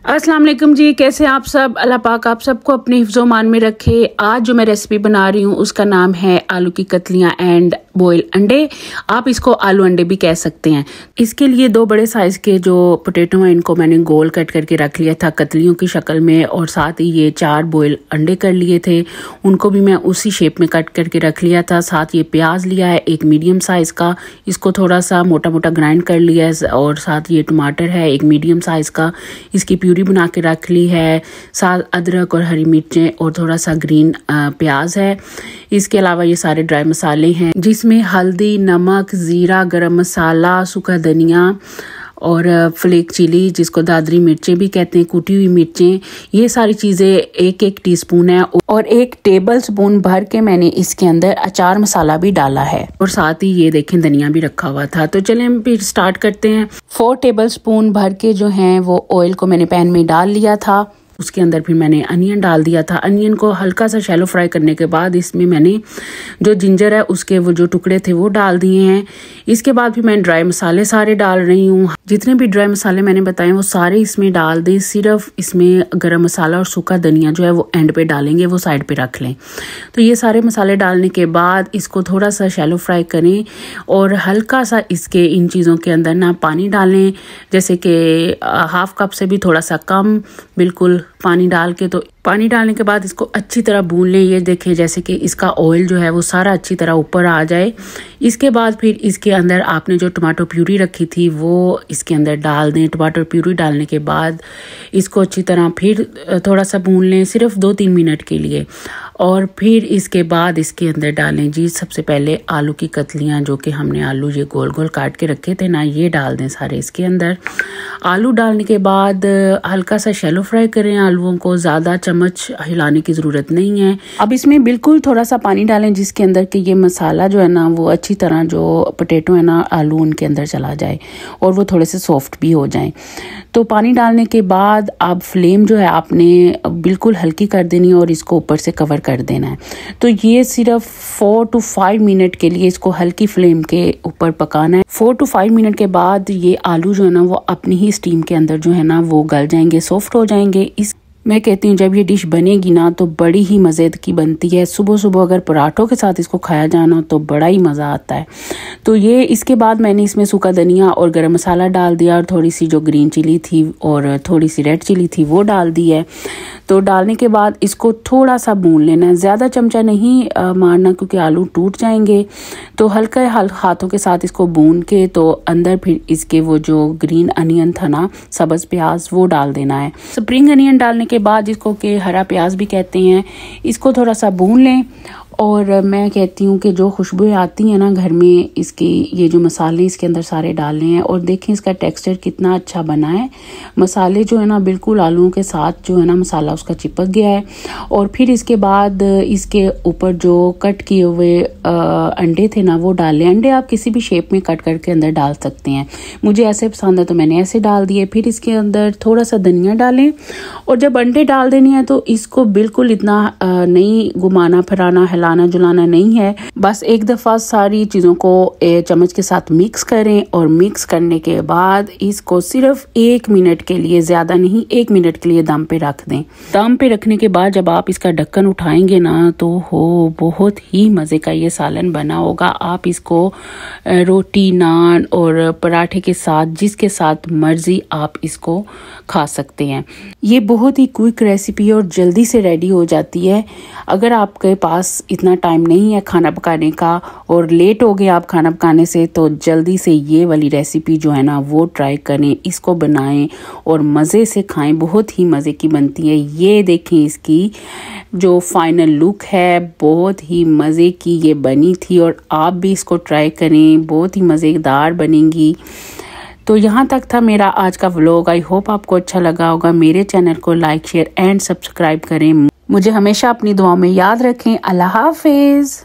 अस्सलाम वालेकुम जी, कैसे आप सब। अल्लाह पाक आप सबको अपने हिफ्ज़ो-मान में रखे। आज जो मैं रेसिपी बना रही हूँ उसका नाम है आलू की कतलियाँ एंड बॉयल अंडे। आप इसको आलू अंडे भी कह सकते हैं। इसके लिए 2 बड़े साइज़ के जो पोटैटो हैं इनको मैंने गोल कट करके रख लिया था कतलियों की शक्ल में, और साथ ही ये 4 बॉयल अंडे कर लिए थे, उनको भी मैं उसी शेप में कट करके रख लिया था। साथ ये प्याज लिया है एक मीडियम साइज़ का, इसको थोड़ा सा मोटा मोटा ग्राइंड कर लिया है, और साथ ये टमाटर है एक मीडियम साइज़ का, इसकी प्यूरी बना के रख ली है। साथ अदरक और हरी मिर्चें और थोड़ा सा ग्रीन प्याज है। इसके अलावा ये सारे ड्राई मसाले हैं जिसमें हल्दी, नमक, ज़ीरा, गरम मसाला, सूखा धनिया और फ्लेक चिली जिसको दादरी मिर्चें भी कहते हैं, कुटी हुई मिर्चें, ये सारी चीज़ें 1-1 टीस्पून है। और 1 टेबल स्पून भर के मैंने इसके अंदर अचार मसाला भी डाला है, और साथ ही ये देखें धनिया भी रखा हुआ था। तो चलें हम फिर स्टार्ट करते हैं। 4 टेबल स्पून भर के जो हैं वो ऑयल को मैंने पैन में डाल लिया था। उसके अंदर फिर मैंने अनियन डाल दिया था। अनियन को हल्का सा शैलो फ्राई करने के बाद इसमें मैंने जो जिंजर है उसके वो जो टुकड़े थे वो डाल दिए हैं। इसके बाद फिर मैं ड्राई मसाले सारे डाल रही हूँ। जितने भी ड्राई मसाले मैंने बताए वो सारे इसमें डाल दें। सिर्फ इसमें गरम मसाला और सूखा धनिया जो है वो एंड पे डालेंगे, वो साइड पे रख लें। तो ये सारे मसाले डालने के बाद इसको थोड़ा सा शैलो फ्राई करें, और हल्का सा इसके इन चीज़ों के अंदर ना पानी डालें, जैसे कि 1/2 कप से भी थोड़ा सा कम बिल्कुल पानी डाल के। तो पानी डालने के बाद इसको अच्छी तरह भून लें। ये देखें जैसे कि इसका ऑयल जो है वो सारा अच्छी तरह ऊपर आ जाए। इसके बाद फिर इसके अंदर आपने जो टमाटो प्यूरी रखी थी वो इसके अंदर डाल दें। टमाटो प्यूरी डालने के बाद इसको अच्छी तरह फिर थोड़ा सा भून लें, सिर्फ 2-3 मिनट के लिए। और फिर इसके बाद इसके अंदर डालें जी सबसे पहले आलू की कतलियाँ, जो कि हमने आलू ये गोल गोल काट के रखे थे ना, ये डाल दें सारे इसके अंदर। आलू डालने के बाद हल्का सा शैलो फ्राई करें आलूओं को, ज़्यादा चम्मच हिलाने की ज़रूरत नहीं है। अब इसमें बिल्कुल थोड़ा सा पानी डालें जिसके अंदर कि ये मसाला जो है ना वो अच्छी तरह जो पोटैटो है ना आलू उनके अंदर चला जाए और वो थोड़े से सॉफ्ट भी हो जाएं। तो पानी डालने के बाद अब फ्लेम जो है आपने बिल्कुल हल्की कर देनी है और इसको ऊपर से कवर कर देना है। तो ये सिर्फ 4 to 5 मिनट के लिए इसको हल्की फ्लेम के ऊपर पकाना है। 4 to 5 मिनट के बाद ये आलू जो है ना वो अपनी ही स्टीम के अंदर जो है ना वो गल जाएंगे, सॉफ्ट हो जाएंगे। मैं कहती हूँ जब ये डिश बनेगी ना तो बड़ी ही मज़े की बनती है। सुबह सुबह अगर पराठों के साथ इसको खाया जाना तो बड़ा ही मज़ा आता है। तो ये इसके बाद मैंने इसमें सूखा धनिया और गरम मसाला डाल दिया, और थोड़ी सी जो ग्रीन चिली थी और थोड़ी सी रेड चिली थी वो डाल दी है। तो डालने के बाद इसको थोड़ा सा भून लेना है, ज़्यादा चमचा नहीं मारना क्योंकि आलू टूट जाएंगे। तो हल्के हाथों के साथ इसको भून के तो अंदर फिर इसके वो जो ग्रीन अनियन था ना, सब्ज़ प्याज, वो डाल देना है। स्प्रिंग अनियन डालने के बाद जिसको कि हरा प्याज भी कहते हैं, इसको थोड़ा सा भून लें। और मैं कहती हूँ कि जो खुशबू आती है ना घर में, इसकी ये जो मसाले इसके अंदर सारे डालने हैं। और देखें इसका टेक्सचर कितना अच्छा बना है। मसाले जो है ना बिल्कुल आलूओं के साथ जो है ना मसाला उसका चिपक गया है। और फिर इसके बाद इसके ऊपर जो कट किए हुए अंडे थे ना वो डालें। अंडे आप किसी भी शेप में कट करके अंदर डाल सकते हैं, मुझे ऐसे पसंद है तो मैंने ऐसे डाल दिए। फिर इसके अंदर थोड़ा सा धनिया डालें, और जब अंडे डाल देने हैं तो इसको बिल्कुल इतना नहीं घुमाना फिराना हिलाना जुलाना नहीं है, बस एक दफ़ा सारी चीज़ों को चम्मच के साथ मिक्स करें। और मिक्स करने के बाद इसको सिर्फ 1 मिनट के लिए, ज़्यादा नहीं 1 मिनट के लिए दम पे रख दें। दम पे रखने के बाद जब आप इसका ढक्कन उठाएंगे ना तो बहुत ही मज़े का ये सालन बना होगा। आप इसको रोटी, नान और पराठे के साथ, जिसके साथ मर्जी आप इसको खा सकते हैं। ये बहुत ही क्विक रेसिपी और जल्दी से रेडी हो जाती है। अगर आपके पास इतना टाइम नहीं है खाना पकाने का और लेट हो गए आप खाना पकाने से, तो जल्दी से ये वाली रेसिपी जो है ना वो ट्राई करें, इसको बनाएं और मज़े से खाएं। बहुत ही मज़े की बनती है। ये देखें इसकी जो फाइनल लुक है, बहुत ही मज़े की ये बनी थी। और आप भी इसको ट्राई करें, बहुत ही मज़ेदार बनेंगी। तो यहाँ तक था मेरा आज का व्लॉग। आई होप आपको अच्छा लगा होगा। मेरे चैनल को लाइक, शेयर एंड सब्सक्राइब करें। मुझे हमेशा अपनी दुआओं में याद रखें। अल्लाह हाफिज़।